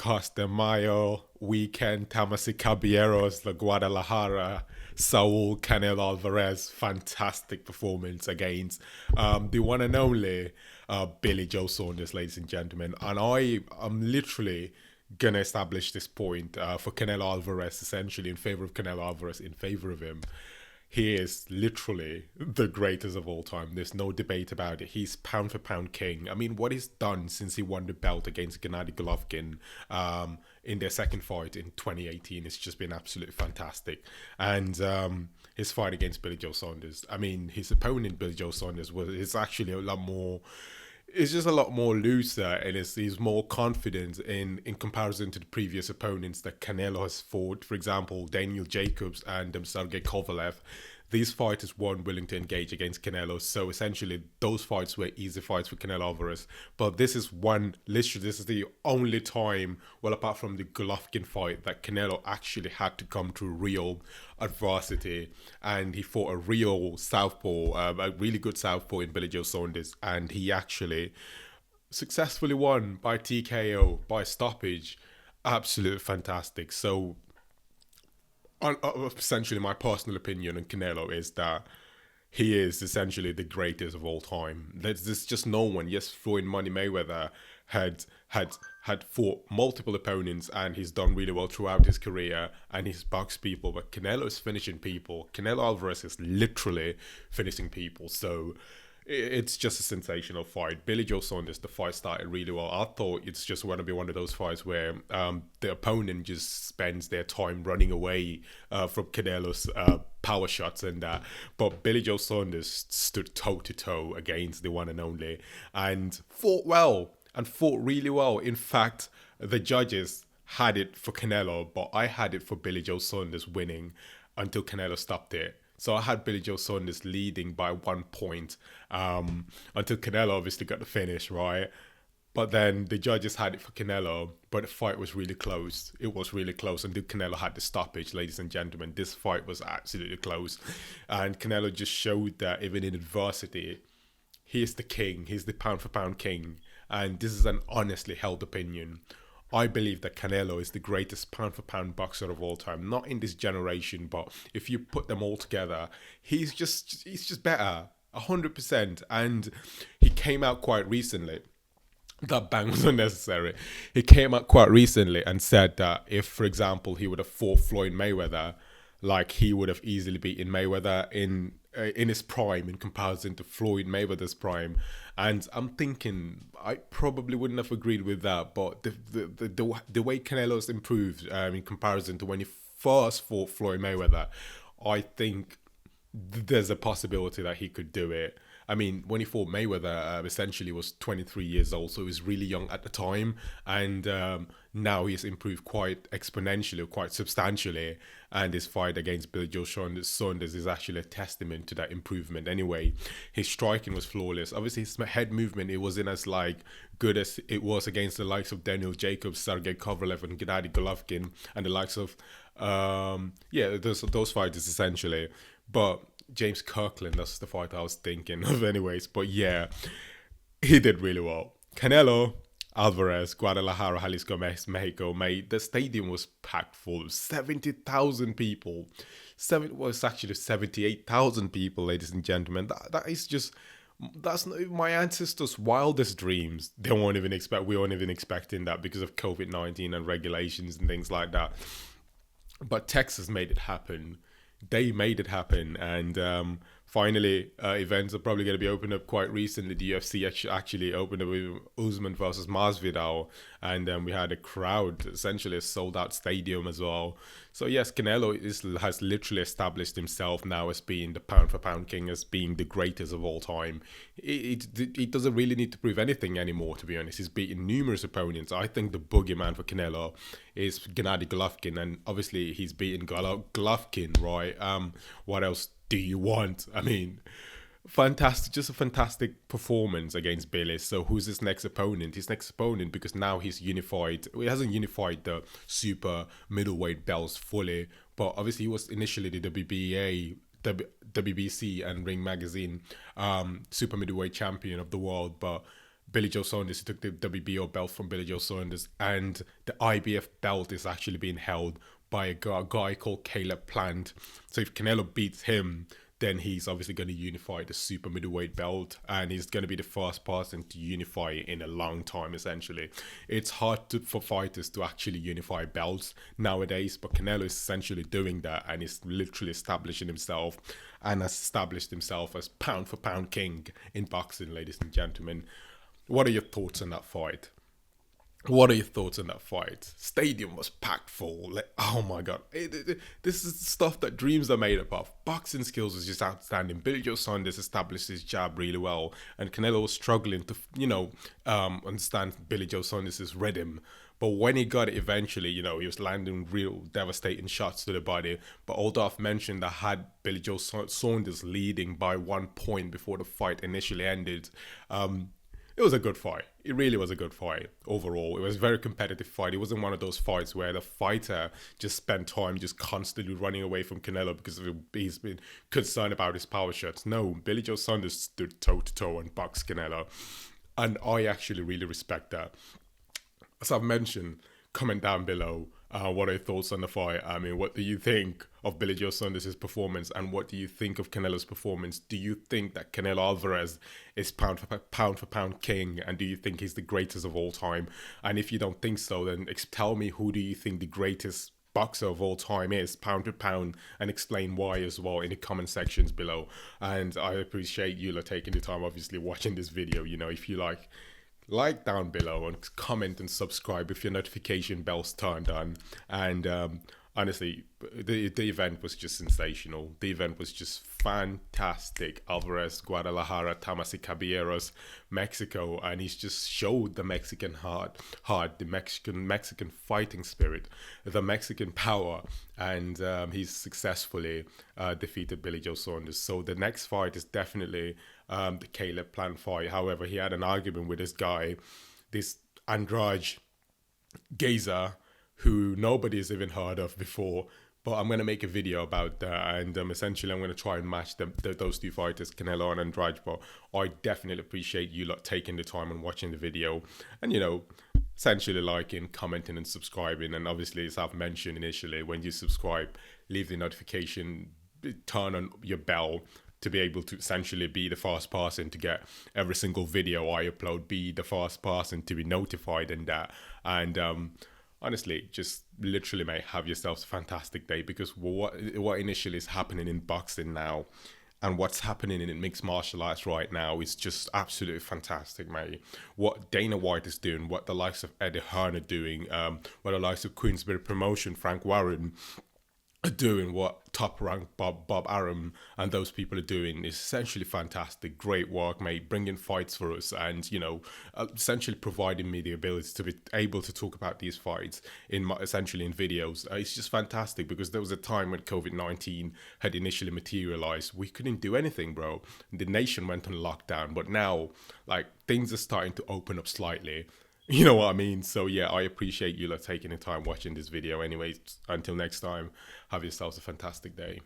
Costa Mayo weekend, Tamasi Caballeros, the Guadalajara, Saul Canelo Alvarez, fantastic performance against the one and only Billy Joe Saunders, ladies and gentlemen. And I am literally gonna establish this point for Canelo Alvarez, essentially in favor of Canelo Alvarez, in favor of him. He is literally the greatest of all time. There's no debate about it. He's pound for pound king. I mean, what he's done since he won the belt against Gennady Golovkin in their second fight in 2018 has just been absolutely fantastic. And his fight against Billy Joe Saunders, I mean, his opponent, Billy Joe Saunders, is actually a lot more. It's just a lot more looser, and he's more confident in comparison to the previous opponents that Canelo has fought. For example, Daniel Jacobs and Sergey Kovalev. These fighters weren't willing to engage against Canelo, so essentially those fights were easy fights for Canelo Alvarez. But this is this is the only time, well, apart from the Golovkin fight, that Canelo actually had to come to real adversity, and he fought a real southpaw, a really good southpaw in Billy Joe Saunders, and he actually successfully won by TKO, by stoppage. Absolutely fantastic. So essentially my personal opinion on Canelo is that he is essentially the greatest of all time. There's just no one. Yes, Floyd Money Mayweather had fought multiple opponents, and he's done really well throughout his career, and he's boxed people, but Canelo is finishing people. Canelo Alvarez is literally finishing people. So it's just a sensational fight. Billy Joe Saunders, the fight started really well. I thought it's just going to be one of those fights where the opponent just spends their time running away from Canelo's power shots and that. But Billy Joe Saunders stood toe to toe against the one and only, and fought well, and fought really well. In fact, the judges had it for Canelo, but I had it for Billy Joe Saunders winning until Canelo stopped it. So I had Billy Joe Saunders leading by 1 point until Canelo obviously got the finish, right? But then the judges had it for Canelo, but the fight was really close. It was really close until Canelo had the stoppage, ladies and gentlemen. This fight was absolutely close. And Canelo just showed that even in adversity, he is the king. He's the pound for pound king. And this is an honestly held opinion. I believe that Canelo is the greatest pound for pound boxer of all time. Not in this generation, but if you put them all together, he's just better, 100%. And he came out quite recently. That bang was unnecessary. He came out quite recently and said that if, for example, he would have fought Floyd Mayweather, like he would have easily beaten Mayweather in his prime in comparison to Floyd Mayweather's prime. And I'm thinking I probably wouldn't have agreed with that, but the way Canelo's improved in comparison to when he first fought Floyd Mayweather, I think there's a possibility that he could do it. I mean, when he fought Mayweather, essentially was 23 years old, so he was really young at the time, and now he's improved quite exponentially, quite substantially, and his fight against Billy Joe Saunders is actually a testament to that improvement. Anyway, his striking was flawless. Obviously, his head movement, it wasn't as good as it was against the likes of Daniel Jacobs, Sergey Kovalev, and Gennady Golovkin, and the likes of those fighters essentially, but James Kirkland, that's the fight I was thinking of anyways. But yeah, he did really well. Canelo Alvarez, Guadalajara, Jalisco, Mexico, mate, the stadium was packed full. 70,000 people. It's actually 78,000 people, ladies and gentlemen. That's not my ancestors' wildest dreams. We weren't even expecting that because of COVID-19 and regulations and things like that. But Texas made it happen. They made it happen, and finally, events are probably going to be opened up quite recently. The UFC actually opened up with Usman versus Masvidal, and we had a crowd, essentially a sold-out stadium as well. So yes, Canelo has literally established himself now as being the pound-for-pound king, as being the greatest of all time. He doesn't really need to prove anything anymore, to be honest. He's beaten numerous opponents. I think the boogeyman for Canelo is Gennady Golovkin, and obviously he's beaten Golovkin, right? What else do you want? I mean, fantastic, just a fantastic performance against Billy. So who's his next opponent? His next opponent, because now he's unified. He hasn't unified the super middleweight belts fully, but obviously he was initially the WBA, WBC and Ring Magazine super middleweight champion of the world, but Billy Joe Saunders. He took the WBO belt from Billy Joe Saunders, and the IBF belt is actually being held by a guy called Caleb Plant. So if Canelo beats him, then he's obviously going to unify the super middleweight belt, and he's going to be the first person to unify it in a long time. Essentially, it's hard for fighters to actually unify belts nowadays, but Canelo is essentially doing that, and he's literally establishing himself, and has established himself as pound for pound king in boxing, ladies and gentlemen. What are your thoughts on that fight? What are your thoughts on that fight? Stadium was packed full. Like, oh my god, this is stuff that dreams are made up of. Boxing skills was just outstanding. Billy Joe Saunders established his jab really well, and Canelo was struggling to, understand Billy Joe Saunders' rhythm. But when he got it eventually, he was landing real devastating shots to the body. But although I've mentioned that had Billy Joe Saunders leading by 1 point before the fight initially ended, it was a good fight. It really was a good fight overall. It was a very competitive fight. It wasn't one of those fights where the fighter just spent time just constantly running away from Canelo because he's been concerned about his power shots. No, Billy Joe Saunders stood toe-to-toe and boxed Canelo. And I actually really respect that. As I've mentioned, comment down below what are your thoughts on the fight. I mean, what do you think of Billy Joe Saunders' performance, and what do you think of Canelo's performance? Do you think that Canelo Alvarez is pound for pound king, and do you think he's the greatest of all time? And if you don't think so, then tell me, who do you think the greatest boxer of all time is, pound for pound, and explain why as well in the comment sections below. And I appreciate you taking the time, obviously, watching this video. If you like down below and comment and subscribe if your notification bell's turned on. And honestly, the event was just sensational. The event was just fantastic. Alvarez, Guadalajara, Tamas y Caballeros, Mexico, and he's just showed the Mexican heart, the Mexican fighting spirit, the Mexican power, and he's successfully defeated Billy Joe Saunders. So the next fight is definitely the Caleb Plant fight. However, he had an argument with this guy, this Andrade Gaza, who nobody's even heard of before. But I'm going to make a video about that, and essentially I'm going to try and match those two fighters, Canelo and Andrade. But I definitely appreciate you taking the time and watching the video, and essentially liking, commenting and subscribing. And obviously, as I've mentioned initially, when you subscribe, leave the notification, turn on your bell to be able to essentially be the first person to get every single video I upload, be the first person to be notified in that. And honestly, just literally, mate, have yourselves a fantastic day, because what initially is happening in boxing now and what's happening in mixed martial arts right now is just absolutely fantastic, mate. What Dana White is doing, what the likes of Eddie Hearn are doing, what the likes of Queensberry Promotion, Frank Warren are doing, what Top Rank Bob Arum and those people are doing is essentially fantastic. Great work, mate, bringing fights for us, and essentially providing me the ability to be able to talk about these fights essentially in videos. It's just fantastic, because there was a time when COVID-19 had initially materialized. We couldn't do anything, bro. The nation went on lockdown, but now things are starting to open up slightly. You know what I mean? So yeah, I appreciate you taking the time watching this video. Anyways, until next time, have yourselves a fantastic day.